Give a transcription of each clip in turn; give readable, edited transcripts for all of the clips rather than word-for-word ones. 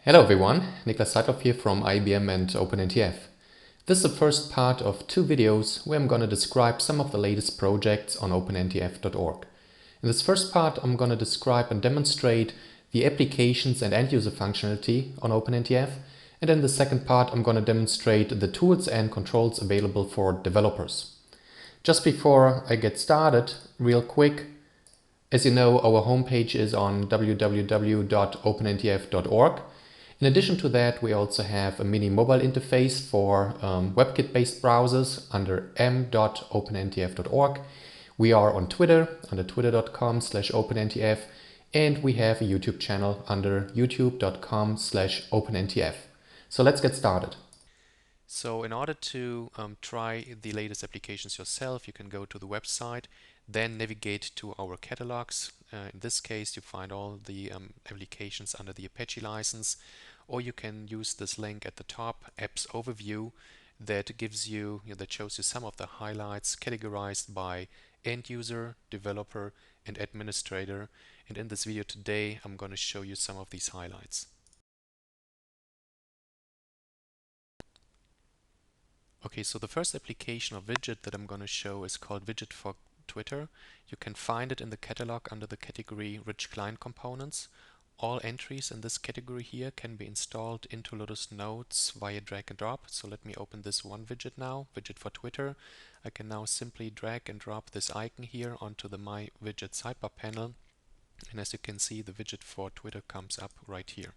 Hello everyone, Niklas Seidloff here from IBM and OpenNTF. This is the first part of two videos where I'm going to describe some of the latest projects on OpenNTF.org. In this first part I'm going to describe and demonstrate the applications and end-user functionality on OpenNTF, and in the second part I'm going to demonstrate the tools and controls available for developers. Just before I get started, real quick, as you know, our homepage is on www.openntf.org. In addition to that, we also have a mini mobile interface for WebKit-based browsers under m.opentf.org. We are on Twitter under twitter.com/OpenNTF, and we have a YouTube channel under youtube.com/OpenNTF. So let's get started. So in order to try the latest applications yourself, you can go to the website, then navigate to our catalogs. In this case, you find all the applications under the Apache license, or you can use this link at the top, Apps Overview, that gives you, that shows you some of the highlights categorized by end user, developer, and administrator. And in this video today, I'm going to show you some of these highlights. Okay, so the first application or widget that I'm going to show is called Widget for Twitter. You can find it in the catalog under the category Rich Client Components. All entries in this category here can be installed into Lotus Notes via drag and drop. So let me open this one widget now, Widget for Twitter. I can now simply drag and drop this icon here onto the My Widget sidebar panel. And as you can see, the widget for Twitter comes up right here.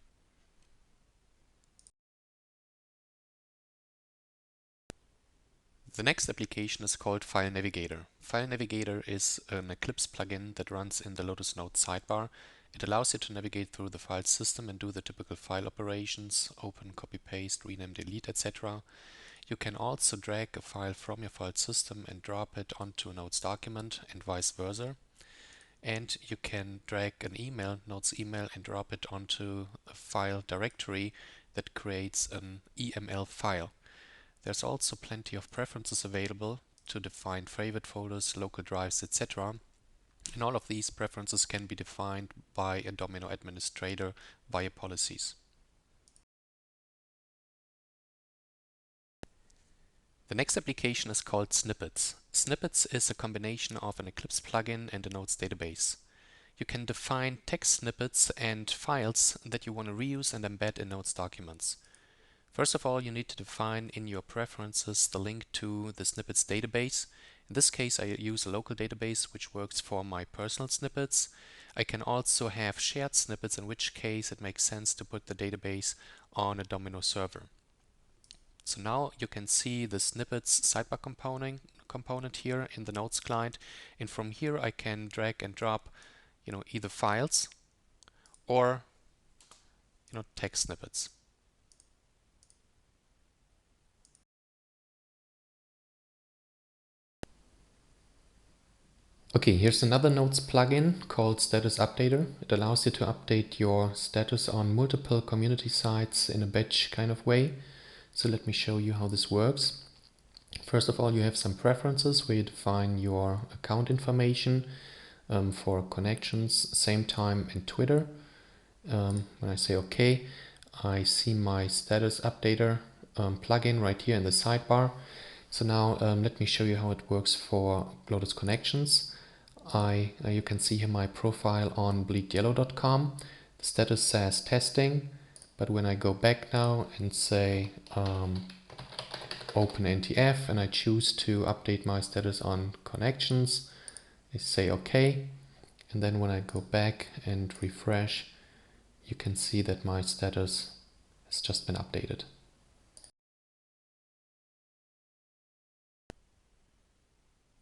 The next application is called File Navigator. File Navigator is an Eclipse plugin that runs in the Lotus Notes sidebar. It allows you to navigate through the file system and do the typical file operations, open, copy, paste, rename, delete, etc. You can also drag a file from your file system and drop it onto a Notes document and vice versa. And you can drag an email, Notes email, and drop it onto a file directory that creates an EML file. There's also plenty of preferences available to define favorite folders, local drives, etc. And all of these preferences can be defined by a Domino administrator via policies. The next application is called Snippets. Snippets is a combination of an Eclipse plugin and a Notes database. You can define text snippets and files that you want to reuse and embed in Notes documents. First of all, you need to define in your preferences the link to the Snippets database. In this case, I use a local database which works for my personal snippets. I can also have shared snippets, in which case it makes sense to put the database on a Domino server. So now you can see the Snippets sidebar component here in the Notes client, and from here I can drag and drop, either files or, text snippets. Okay, here's another Notes plugin called Status Updater. It allows you to update your status on multiple community sites in a batch kind of way. So let me show you how this works. First of all, you have some preferences where you define your account information for connections, same time in Twitter. When I say OK, I see my Status Updater plugin right here in the sidebar. So now let me show you how it works for Lotus Connections. You can see here my profile on bleedyellow.com. The status says testing, but when I go back now and say OpenNTF and I choose to update my status on connections, I say OK, and then when I go back and refresh, you can see that my status has just been updated.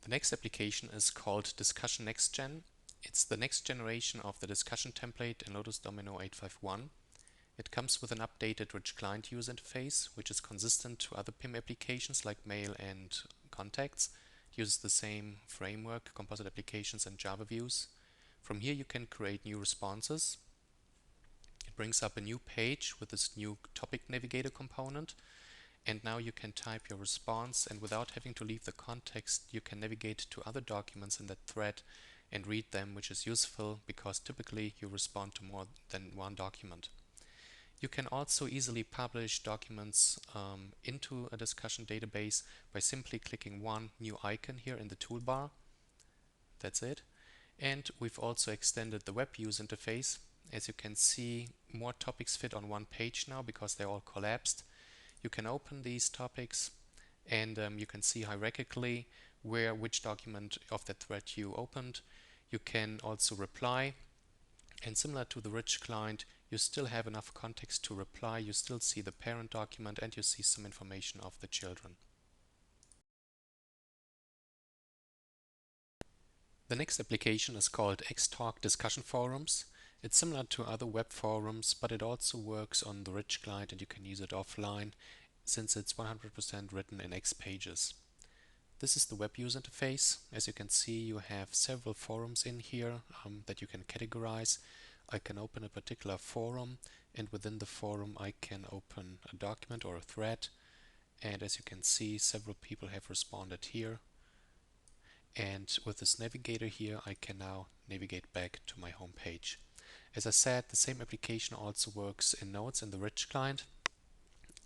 The next application is called Discussion Nextgen. It's the next generation of the discussion template in Lotus Domino 851. It comes with an updated rich client user interface, which is consistent to other PIM applications like Mail and Contacts. It uses the same framework, composite applications, and Java views. From here you can create new responses. It brings up a new page with this new topic navigator component. And now you can type your response, and without having to leave the context, you can navigate to other documents in that thread and read them, which is useful because typically you respond to more than one document. You can also easily publish documents into a discussion database by simply clicking one new icon here in the toolbar. That's it. And we've also extended the web user interface. As you can see, more topics fit on one page now because they're all collapsed. You can open these topics and you can see hierarchically which document of that thread you opened. You can also reply, and similar to the rich client, you still have enough context to reply. You still see the parent document and you see some information of the children. The next application is called XTalk Discussion Forums. It's similar to other web forums, but it also works on the rich client and you can use it offline since it's 100% written in XPages. This is the web user interface. As you can see, you have several forums in here that you can categorize. I can open a particular forum, and within the forum I can open a document or a thread. And as you can see, several people have responded here. And with this navigator here, I can now navigate back to my home page. As I said, the same application also works in Notes in the rich client.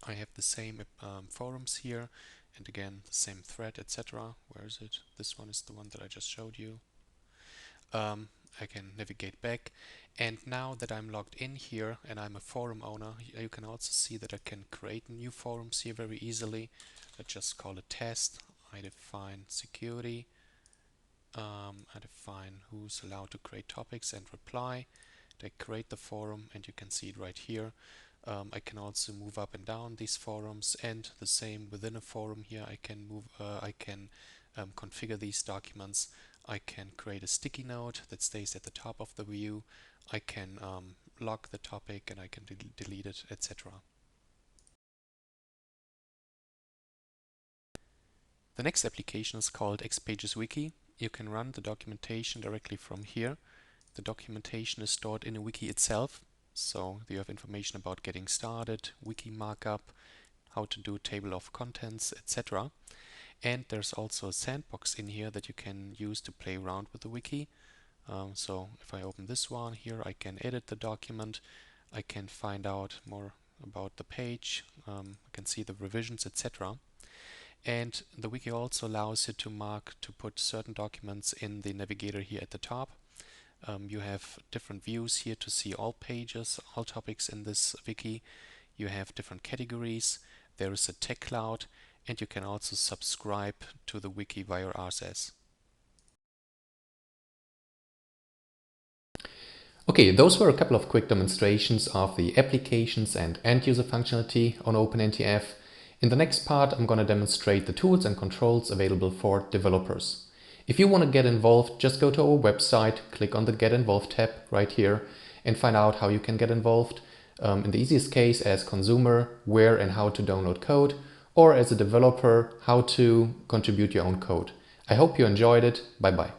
I have the same forums here, and again the same thread, etc. Where is it? This one is the one that I just showed you. I can navigate back, and now that I'm logged in here and I'm a forum owner, you can also see that I can create new forums here very easily. I just call it test. I define security. I define who's allowed to create topics and reply. I create the forum, and you can see it right here. I can also move up and down these forums, and the same within a forum here. I can configure these documents. I can create a sticky note that stays at the top of the view. I can log the topic and I can delete it, etc. The next application is called XPages Wiki. You can run the documentation directly from here. The documentation is stored in a wiki itself, so you have information about getting started, wiki markup, how to do table of contents, etc. And there's also a sandbox in here that you can use to play around with the wiki. So if I open this one here, I can edit the document, I can find out more about the page, I can see the revisions, etc. And the wiki also allows you to put certain documents in the navigator here at the top. You have different views here to see all pages, all topics in this wiki. You have different categories. There is a tech cloud, and you can also subscribe to the wiki via RSS. Okay, those were a couple of quick demonstrations of the applications and end-user functionality on OpenNTF. In the next part, I'm going to demonstrate the tools and controls available for developers. If you want to get involved, just go to our website, click on the Get Involved tab right here, and find out how you can get involved. In the easiest case as consumer, where and how to download code, or as a developer, how to contribute your own code. I hope you enjoyed it. Bye bye.